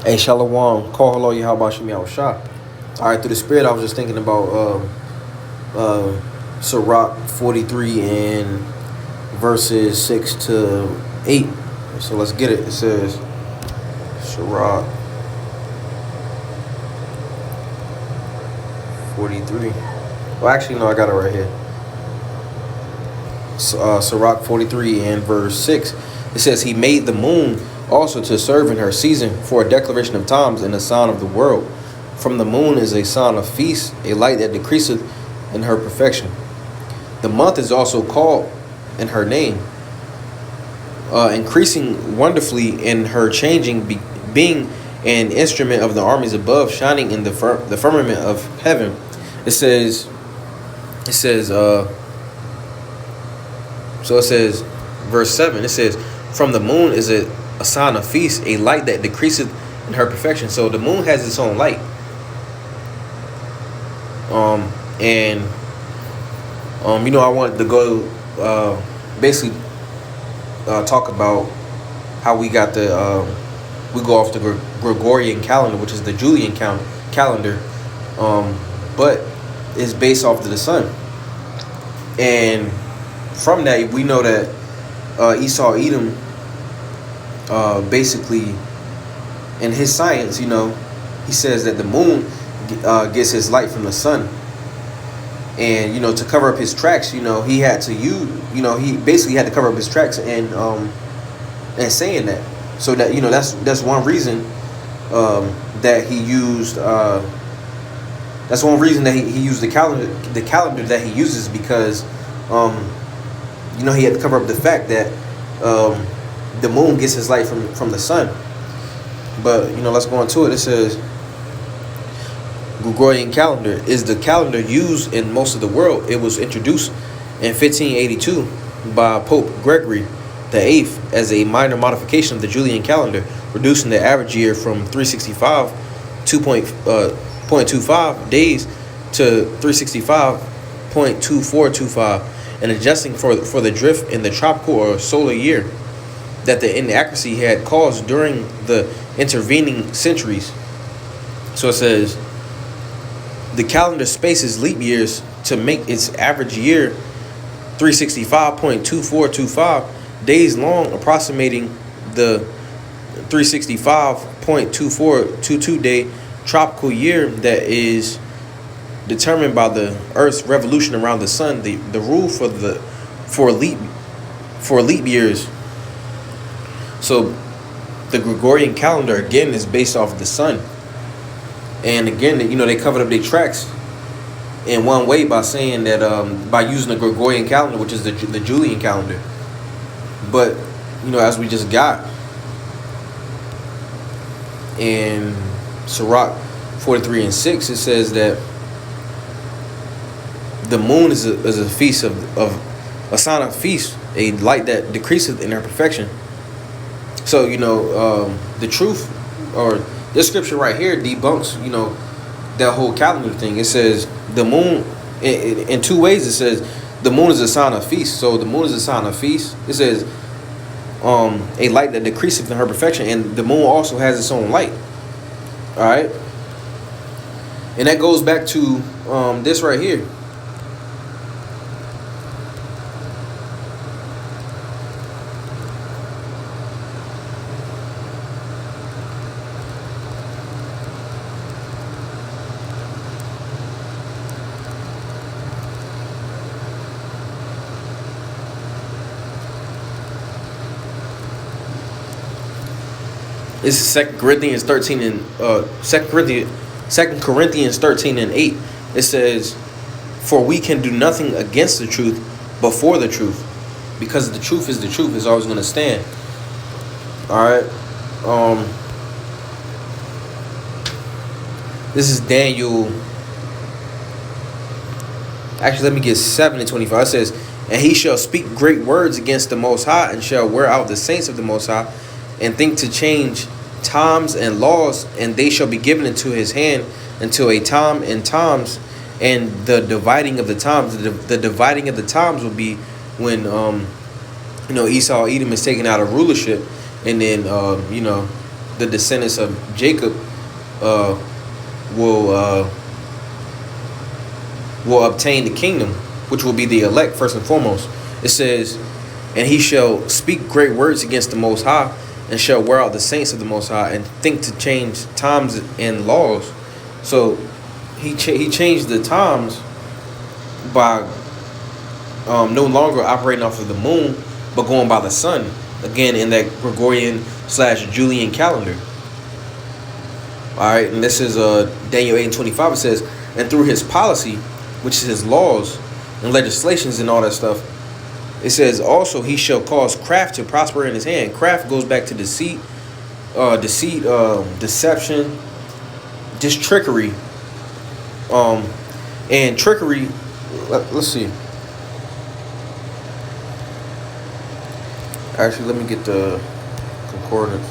Hey, Shalom. Call hello, you how about Shemi? I was shot. All right, through the spirit, I was just thinking about Sirach 43 and verses 6 to 8. So let's get it. It says, Sirach 43. Well, actually, no, I got it right here. Sirach 43 and verse 6. It says, He made the moon also to serve in her season for a declaration of times and a sign of the world. From the moon is a sign of feast, a light that decreaseth in her perfection. The month is also called in her name, increasing wonderfully in her changing, being an instrument of the armies above, shining in the firmament of heaven. It says, verse 7, it says, from the moon is a sign of feast, a light that decreaseth in her perfection. So the moon has its own light. I wanted to go basically talk about how we got we go off the Gregorian calendar, which is the Julian calendar, but it's based off of the sun. And from that, we know that Esau Edom, basically, in his science, he says that the moon gets his light from the sun. And, to cover up his tracks, he had to he basically had to cover up his tracks and saying that. So that, that's one reason that he used, that's one reason that he used the calendar that he uses, because, he had to cover up the fact that the moon gets his light from the sun. But, let's go into it. It says, Gregorian calendar is the calendar used in most of the world. It was introduced in 1582 by Pope Gregory the Eighth as a minor modification of the Julian calendar, reducing the average year from 365 2.25 days to 365.2425, and adjusting for the drift in the tropical or solar year that the inaccuracy had caused during the intervening centuries. So it says, the calendar spaces leap years to make its average year 365.2425 days long, approximating the 365.2422 day tropical year that is determined by the Earth's revolution around the sun. The rule for leap years. So the Gregorian calendar again is based off of the sun. And again, they covered up their tracks in one way by saying that by using the Gregorian calendar, which is the Julian calendar. But as we just got in Sirach 43 and 6, it says that the moon is a feast of a sign of feast, a light that decreaseth in her perfection. So the truth, or this scripture right here, debunks that whole calendar thing. It says the moon in two ways. It says the moon is a sign of feast. So the moon is a sign of feast. It says a light that decreaseth in her perfection, and the moon also has its own light. All right, and that goes back to this right here. This is 2 Corinthians 13 and 2 Corinthians 13 and 8. It says, for we can do nothing against the truth, but for the truth, because the truth is always going to stand. All right. This is Daniel. Actually, let me get 7 and 25. It says, and he shall speak great words against the Most High, and shall wear out the saints of the Most High, and think to change times and laws, and they shall be given into his hand until a time and times, and the dividing of the times. The dividing of the times will be when Esau Edom is taken out of rulership, and then the descendants of Jacob uh, will uh, will obtain the kingdom, which will be the elect first and foremost. It says, and he shall speak great words against the Most High, and shall wear out the saints of the Most High, and think to change times and laws. So he changed the times by no longer operating off of the moon, but going by the sun, again in that Gregorian / Julian calendar. All right, and this is Daniel 8:25. It says, and through his policy, which is his laws and legislations and all that stuff, it says also he shall cause craft to prosper in his hand. Craft goes back to deceit, deception, just trickery. And trickery. Let's see. Actually, let me get the concordance.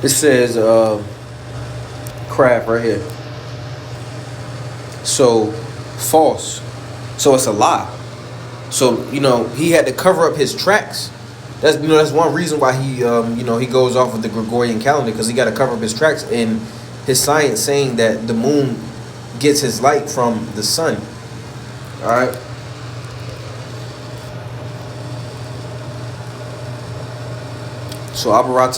It says craft right here. So false. So it's a lie. So he had to cover up his tracks. That's one reason why he he goes off with the Gregorian calendar, because he got to cover up his tracks in his science, saying that the moon gets his light from the sun. All right. So Abarat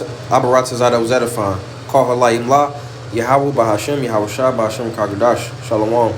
Zada Zedafan. Call her La Imla, Yahweh Bahashem, Yahweh Shah Bahashem Kagadash. Shalom.